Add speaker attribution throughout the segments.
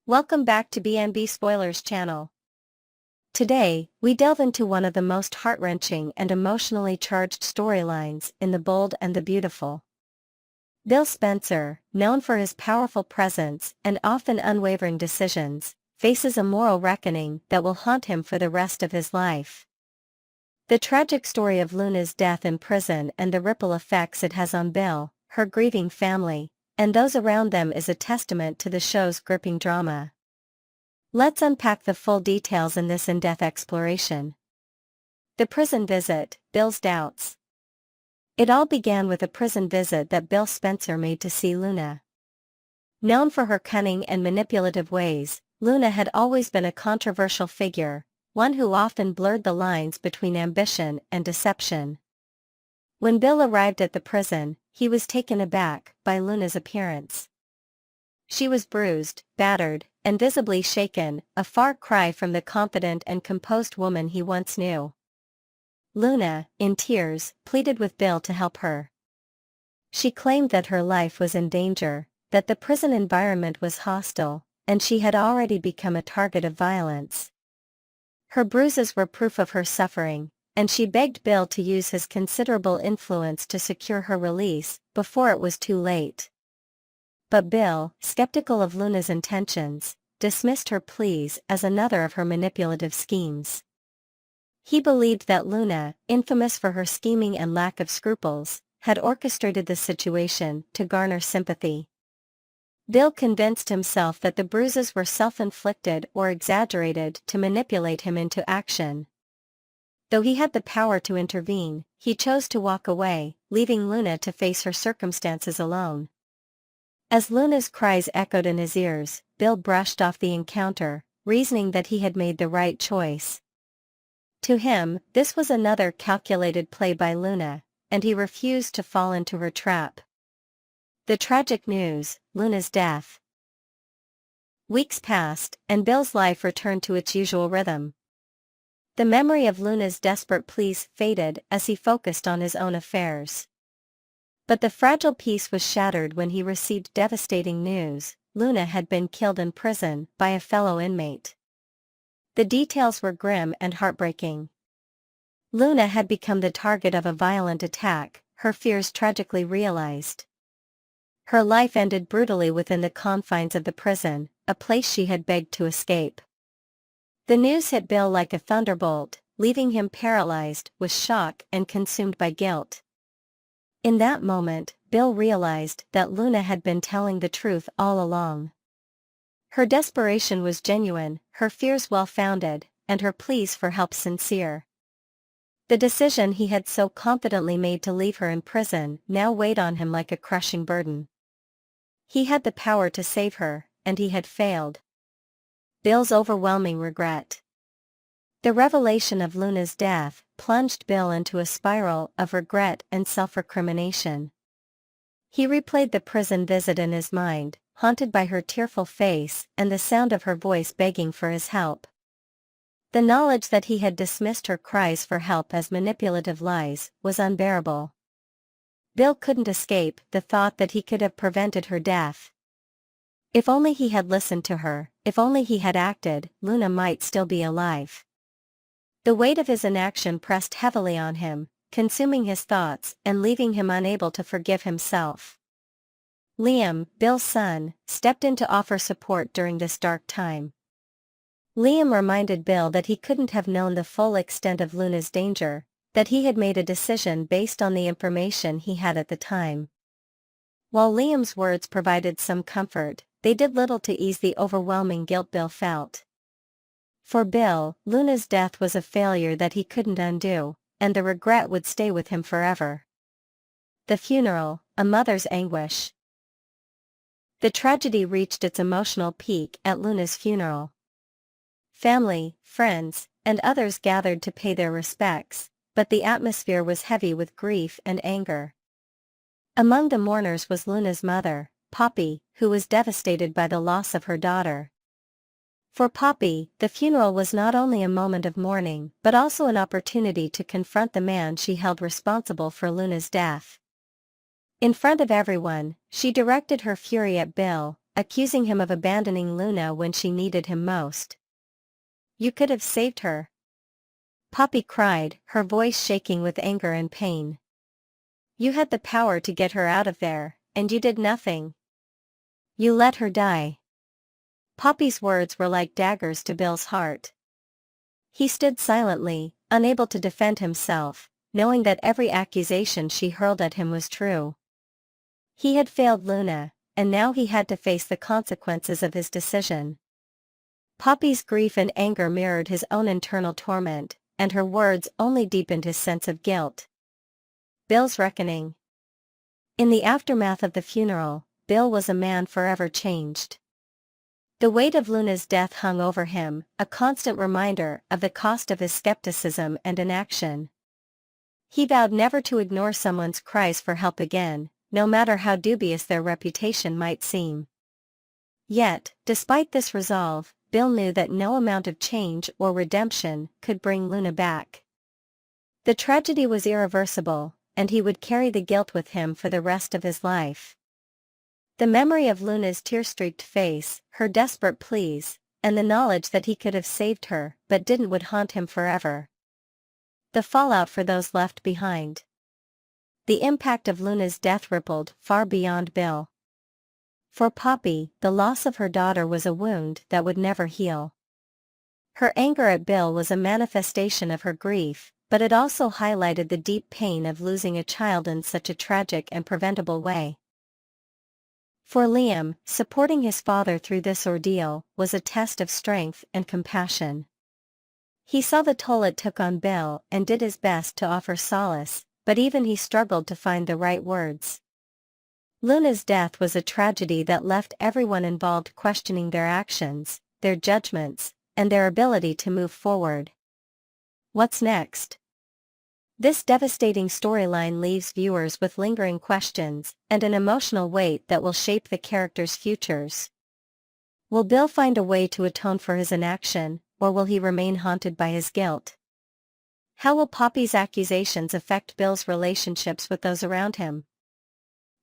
Speaker 1: Welcome back to BNB Spoilers channel. Today, we delve into one of the most heart-wrenching and emotionally charged storylines in The Bold and the Beautiful. Bill Spencer, known for his powerful presence and often unwavering decisions, faces a moral reckoning that will haunt him for the rest of his life. The tragic story of Luna's death in prison and the ripple effects it has on Bill, her grieving family, and those around them is a testament to the show's gripping drama. Let's unpack the full details in this in-depth exploration. The prison visit, Bill's doubts. It all began with a prison visit that Bill Spencer made to see Luna. Known for her cunning and manipulative ways, Luna had always been a controversial figure, one who often blurred the lines between ambition and deception. When Bill arrived at the prison, he was taken aback by Luna's appearance. She was bruised, battered, and visibly shaken, a far cry from the confident and composed woman he once knew. Luna, in tears, pleaded with Bill to help her. She claimed that her life was in danger, that the prison environment was hostile, and she had already become a target of violence. Her bruises were proof of her suffering, and she begged Bill to use his considerable influence to secure her release, before it was too late. But Bill, skeptical of Luna's intentions, dismissed her pleas as another of her manipulative schemes. He believed that Luna, infamous for her scheming and lack of scruples, had orchestrated the situation to garner sympathy. Bill convinced himself that the bruises were self-inflicted or exaggerated to manipulate him into action. Though he had the power to intervene, he chose to walk away, leaving Luna to face her circumstances alone. As Luna's cries echoed in his ears, Bill brushed off the encounter, reasoning that he had made the right choice. To him, this was another calculated play by Luna, and he refused to fall into her trap. The tragic news, Luna's death. Weeks passed, and Bill's life returned to its usual rhythm. The memory of Luna's desperate pleas faded as he focused on his own affairs. But the fragile peace was shattered when he received devastating news: Luna had been killed in prison by a fellow inmate. The details were grim and heartbreaking. Luna had become the target of a violent attack, her fears tragically realized. Her life ended brutally within the confines of the prison, a place she had begged to escape. The news hit Bill like a thunderbolt, leaving him paralyzed with shock and consumed by guilt. In that moment, Bill realized that Luna had been telling the truth all along. Her desperation was genuine, her fears well-founded, and her pleas for help sincere. The decision he had so confidently made to leave her in prison now weighed on him like a crushing burden. He had the power to save her, and he had failed. Bill's overwhelming regret. The revelation of Luna's death plunged Bill into a spiral of regret and self-recrimination. He replayed the prison visit in his mind, haunted by her tearful face and the sound of her voice begging for his help. The knowledge that he had dismissed her cries for help as manipulative lies was unbearable. Bill couldn't escape the thought that he could have prevented her death. If only he had listened to her, if only he had acted, Luna might still be alive. The weight of his inaction pressed heavily on him, consuming his thoughts and leaving him unable to forgive himself. Liam, Bill's son, stepped in to offer support during this dark time. Liam reminded Bill that he couldn't have known the full extent of Luna's danger, that he had made a decision based on the information he had at the time. While Liam's words provided some comfort, they did little to ease the overwhelming guilt Bill felt. For Bill, Luna's death was a failure that he couldn't undo, and the regret would stay with him forever. The funeral, a mother's anguish. The tragedy reached its emotional peak at Luna's funeral. Family, friends, and others gathered to pay their respects, but the atmosphere was heavy with grief and anger. Among the mourners was Luna's mother, Poppy, who was devastated by the loss of her daughter. For Poppy, the funeral was not only a moment of mourning but also an opportunity to confront the man she held responsible for Luna's death. In front of everyone, she directed her fury at Bill, accusing him of abandoning Luna when she needed him most. "You could have saved her," Poppy cried, her voice shaking with anger and pain. "You had the power to get her out of there, and you did nothing. You let her die." Poppy's words were like daggers to Bill's heart. He stood silently, unable to defend himself, knowing that every accusation she hurled at him was true. He had failed Luna, and now he had to face the consequences of his decision. Poppy's grief and anger mirrored his own internal torment, and her words only deepened his sense of guilt. Bill's reckoning. In the aftermath of the funeral, Bill was a man forever changed. The weight of Luna's death hung over him, a constant reminder of the cost of his skepticism and inaction. He vowed never to ignore someone's cries for help again, no matter how dubious their reputation might seem. Yet, despite this resolve, Bill knew that no amount of change or redemption could bring Luna back. The tragedy was irreversible, and he would carry the guilt with him for the rest of his life. The memory of Luna's tear-streaked face, her desperate pleas, and the knowledge that he could have saved her but didn't would haunt him forever. The fallout for those left behind. The impact of Luna's death rippled far beyond Bill. For Poppy, the loss of her daughter was a wound that would never heal. Her anger at Bill was a manifestation of her grief, but it also highlighted the deep pain of losing a child in such a tragic and preventable way. For Liam, supporting his father through this ordeal was a test of strength and compassion. He saw the toll it took on Bill and did his best to offer solace, but even he struggled to find the right words. Luna's death was a tragedy that left everyone involved questioning their actions, their judgments, and their ability to move forward. What's next? This devastating storyline leaves viewers with lingering questions and an emotional weight that will shape the characters' futures. Will Bill find a way to atone for his inaction, or will he remain haunted by his guilt? How will Poppy's accusations affect Bill's relationships with those around him?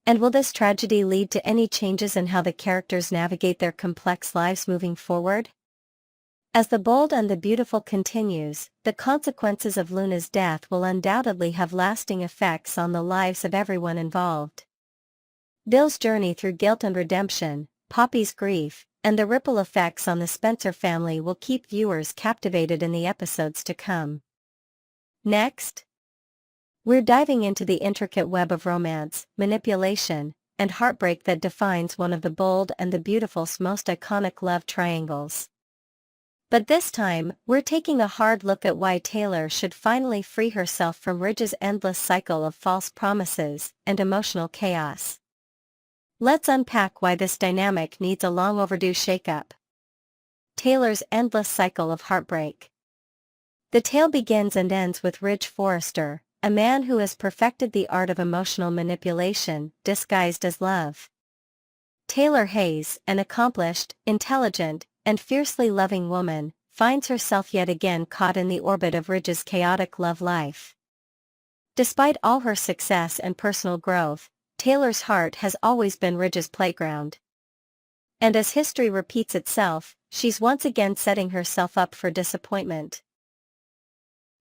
Speaker 1: And will this tragedy lead to any changes in how the characters navigate their complex lives moving forward? As The Bold and the Beautiful continues, the consequences of Luna's death will undoubtedly have lasting effects on the lives of everyone involved. Bill's journey through guilt and redemption, Poppy's grief, and the ripple effects on the Spencer family will keep viewers captivated in the episodes to come. Next, we're diving into the intricate web of romance, manipulation, and heartbreak that defines one of The Bold and the Beautiful's most iconic love triangles. But this time, we're taking a hard look at why Taylor should finally free herself from Ridge's endless cycle of false promises and emotional chaos. Let's unpack why this dynamic needs a long overdue shakeup. Taylor's endless cycle of heartbreak. The tale begins and ends with Ridge Forrester, a man who has perfected the art of emotional manipulation, disguised as love. Taylor Hayes, an accomplished, intelligent, and fiercely loving woman, finds herself yet again caught in the orbit of Ridge's chaotic love life. Despite all her success and personal growth, Taylor's heart has always been Ridge's playground. And as history repeats itself, she's once again setting herself up for disappointment.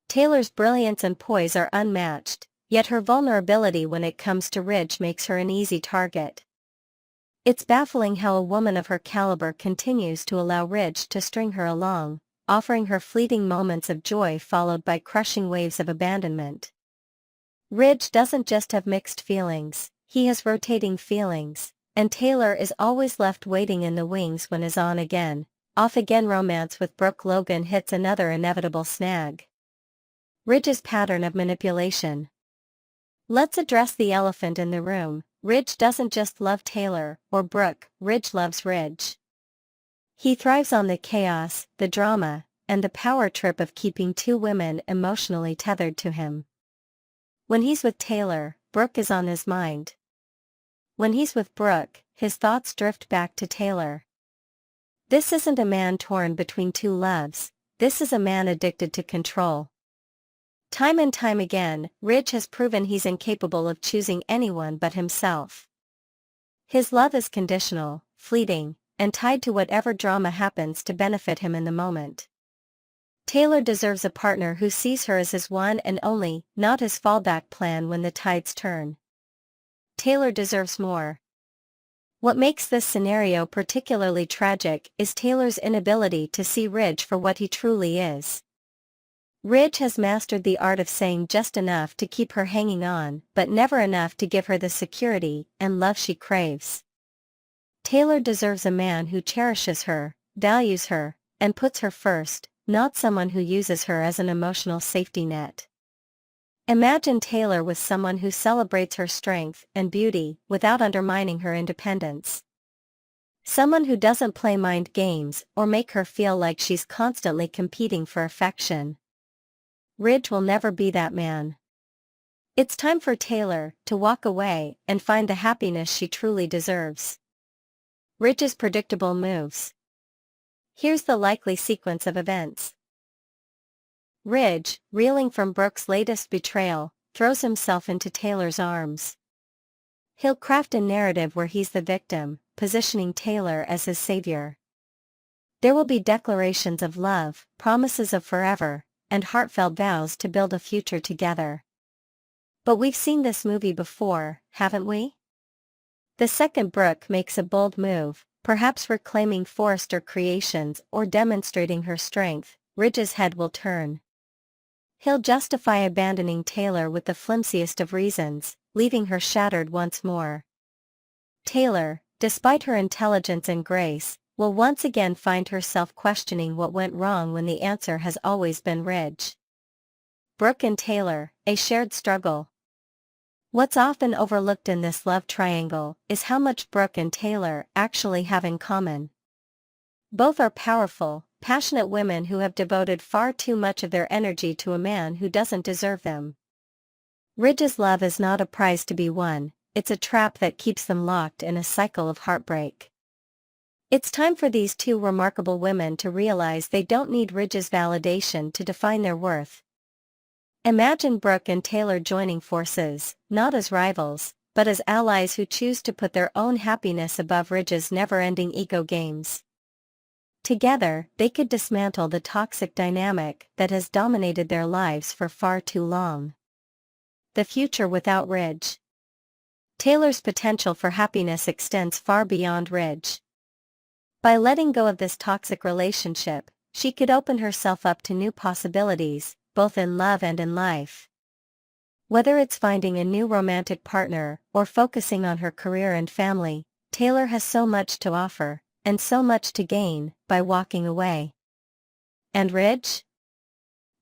Speaker 1: Taylor's brilliance and poise are unmatched, yet her vulnerability when it comes to Ridge makes her an easy target. It's baffling how a woman of her caliber continues to allow Ridge to string her along, offering her fleeting moments of joy followed by crushing waves of abandonment. Ridge doesn't just have mixed feelings, he has rotating feelings, and Taylor is always left waiting in the wings when his on-again, off-again romance with Brooke Logan hits another inevitable snag. Ridge's pattern of manipulation. Let's address the elephant in the room. Ridge doesn't just love Taylor or Brooke, Ridge loves Ridge. He thrives on the chaos, the drama, and the power trip of keeping two women emotionally tethered to him. When he's with Taylor, Brooke is on his mind. When he's with Brooke, his thoughts drift back to Taylor. This isn't a man torn between two loves, this is a man addicted to control. Time and time again, Ridge has proven he's incapable of choosing anyone but himself. His love is conditional, fleeting, and tied to whatever drama happens to benefit him in the moment. Taylor deserves a partner who sees her as his one and only, not his fallback plan when the tides turn. Taylor deserves more. What makes this scenario particularly tragic is Taylor's inability to see Ridge for what he truly is. Ridge has mastered the art of saying just enough to keep her hanging on, but never enough to give her the security and love she craves. Taylor deserves a man who cherishes her, values her, and puts her first, not someone who uses her as an emotional safety net. Imagine Taylor with someone who celebrates her strength and beauty without undermining her independence. Someone who doesn't play mind games or make her feel like she's constantly competing for affection. Ridge will never be that man. It's time for Taylor to walk away and find the happiness she truly deserves. Ridge's predictable moves. Here's the likely sequence of events. Ridge, reeling from Brooke's latest betrayal, throws himself into Taylor's arms. He'll craft a narrative where he's the victim, positioning Taylor as his savior. There will be declarations of love, promises of forever, and heartfelt vows to build a future together. But we've seen this movie before, haven't we? The second Brooke makes a bold move, perhaps reclaiming Forrester Creations or demonstrating her strength, Ridge's head will turn. He'll justify abandoning Taylor with the flimsiest of reasons, leaving her shattered once more. Taylor, despite her intelligence and grace, will once again find herself questioning what went wrong when the answer has always been Ridge. Brooke and Taylor, a shared struggle. What's often overlooked in this love triangle is how much Brooke and Taylor actually have in common. Both are powerful, passionate women who have devoted far too much of their energy to a man who doesn't deserve them. Ridge's love is not a prize to be won, it's a trap that keeps them locked in a cycle of heartbreak. It's time for these two remarkable women to realize they don't need Ridge's validation to define their worth. Imagine Brooke and Taylor joining forces, not as rivals, but as allies who choose to put their own happiness above Ridge's never-ending ego games. Together, they could dismantle the toxic dynamic that has dominated their lives for far too long. The future without Ridge. Taylor's potential for happiness extends far beyond Ridge. By letting go of this toxic relationship, she could open herself up to new possibilities, both in love and in life. Whether it's finding a new romantic partner or focusing on her career and family, Taylor has so much to offer, and so much to gain, by walking away. And Ridge?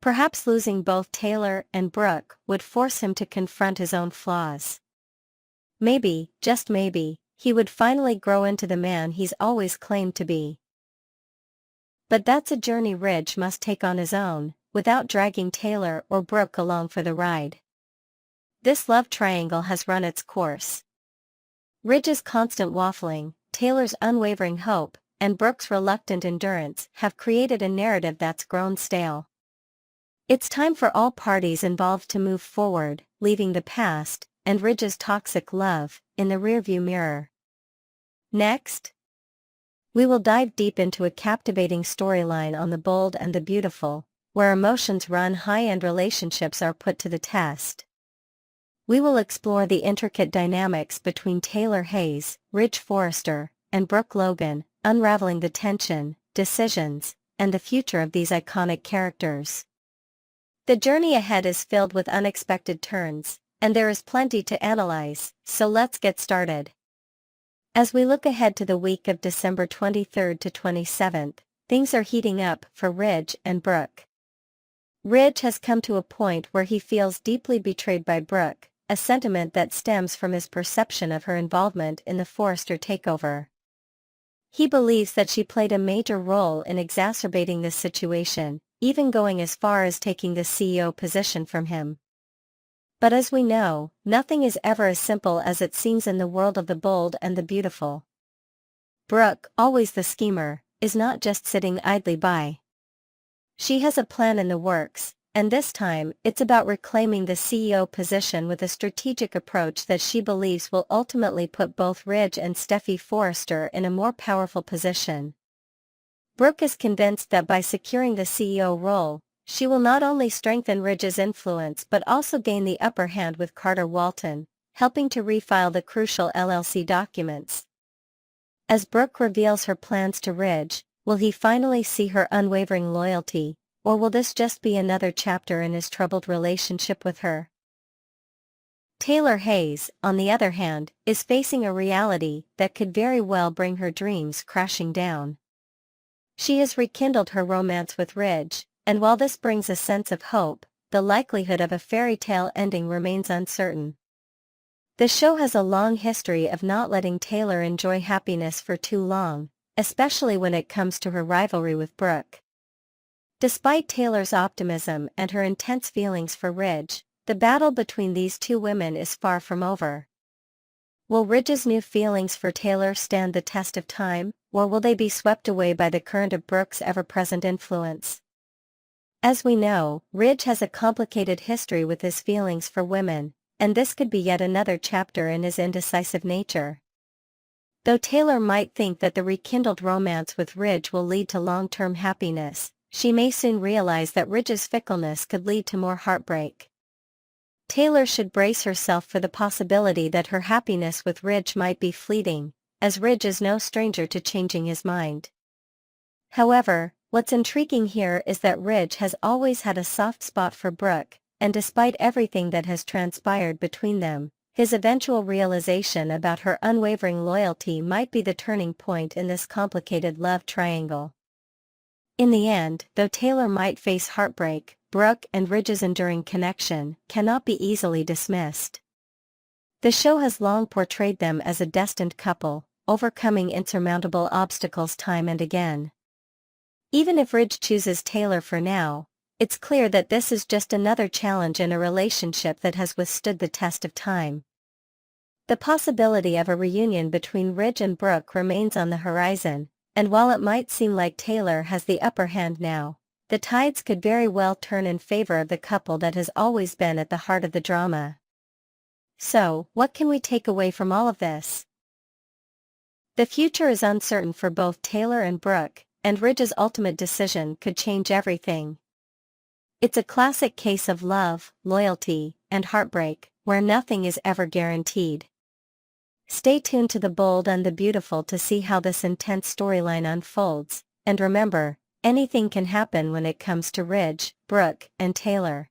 Speaker 1: Perhaps losing both Taylor and Brooke would force him to confront his own flaws. Maybe, just maybe, he would finally grow into the man he's always claimed to be. But that's a journey Ridge must take on his own, without dragging Taylor or Brooke along for the ride. This love triangle has run its course. Ridge's constant waffling, Taylor's unwavering hope, and Brooke's reluctant endurance have created a narrative that's grown stale. It's time for all parties involved to move forward, leaving the past, and Ridge's toxic love, in the rearview mirror. Next, we will dive deep into a captivating storyline on The Bold and the Beautiful, where emotions run high and relationships are put to the test. We will explore the intricate dynamics between Taylor Hayes, Ridge Forrester, and Brooke Logan, unraveling the tension, decisions, and the future of these iconic characters. The journey ahead is filled with unexpected turns, and there is plenty to analyze, so let's get started. As we look ahead to the week of December 23rd to 27th, things are heating up for Ridge and Brooke. Ridge has come to a point where he feels deeply betrayed by Brooke, a sentiment that stems from his perception of her involvement in the Forrester takeover. He believes that she played a major role in exacerbating this situation, even going as far as taking the CEO position from him. But as we know, nothing is ever as simple as it seems in the world of The Bold and the Beautiful. Brooke, always the schemer, is not just sitting idly by. She has a plan in the works, and this time it's about reclaiming the CEO position with a strategic approach that she believes will ultimately put both Ridge and Steffy Forrester in a more powerful position. Brooke is convinced that by securing the CEO role, she will not only strengthen Ridge's influence but also gain the upper hand with Carter Walton, helping to refile the crucial LLC documents. As Brooke reveals her plans to Ridge, will he finally see her unwavering loyalty, or will this just be another chapter in his troubled relationship with her? Taylor Hayes, on the other hand, is facing a reality that could very well bring her dreams crashing down. She has rekindled her romance with Ridge, and while this brings a sense of hope, the likelihood of a fairy tale ending remains uncertain. The show has a long history of not letting Taylor enjoy happiness for too long, especially when it comes to her rivalry with Brooke. Despite Taylor's optimism and her intense feelings for Ridge, the battle between these two women is far from over. Will Ridge's new feelings for Taylor stand the test of time, or will they be swept away by the current of Brooke's ever-present influence? As we know, Ridge has a complicated history with his feelings for women, and this could be yet another chapter in his indecisive nature. Though Taylor might think that the rekindled romance with Ridge will lead to long-term happiness, she may soon realize that Ridge's fickleness could lead to more heartbreak. Taylor should brace herself for the possibility that her happiness with Ridge might be fleeting, as Ridge is no stranger to changing his mind. However, what's intriguing here is that Ridge has always had a soft spot for Brooke, and despite everything that has transpired between them, his eventual realization about her unwavering loyalty might be the turning point in this complicated love triangle. In the end, though Taylor might face heartbreak, Brooke and Ridge's enduring connection cannot be easily dismissed. The show has long portrayed them as a destined couple, overcoming insurmountable obstacles time and again. Even if Ridge chooses Taylor for now, it's clear that this is just another challenge in a relationship that has withstood the test of time. The possibility of a reunion between Ridge and Brooke remains on the horizon, and while it might seem like Taylor has the upper hand now, the tides could very well turn in favor of the couple that has always been at the heart of the drama. So, what can we take away from all of this? The future is uncertain for both Taylor and Brooke, and Ridge's ultimate decision could change everything. It's a classic case of love, loyalty, and heartbreak, where nothing is ever guaranteed. Stay tuned to The Bold and the Beautiful to see how this intense storyline unfolds, and remember, anything can happen when it comes to Ridge, Brooke, and Taylor.